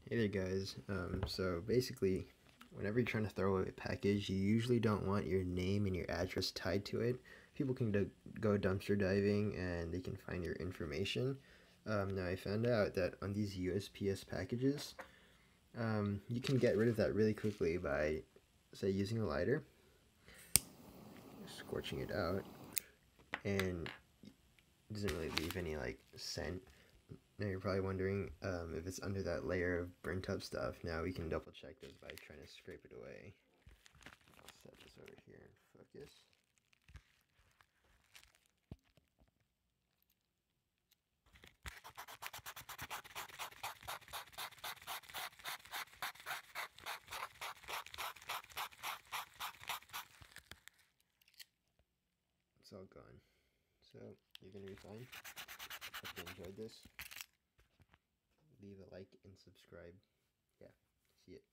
Hey there guys, so basically whenever you're trying to throw away a package, you usually don't want your name and your address tied to it. People can go dumpster diving and they can find your information. Now I found out that on these USPS packages, you can get rid of that really quickly by, say, using a lighter, scorching it out, and it doesn't really leave any like scent. Now you're probably wondering if it's under that layer of burnt up stuff. Now we can double check this by trying to scrape it away. I'll set this over here and focus. It's all gone. So you're gonna be fine. Hope you enjoyed this. Leave a like and subscribe. Yeah, see it.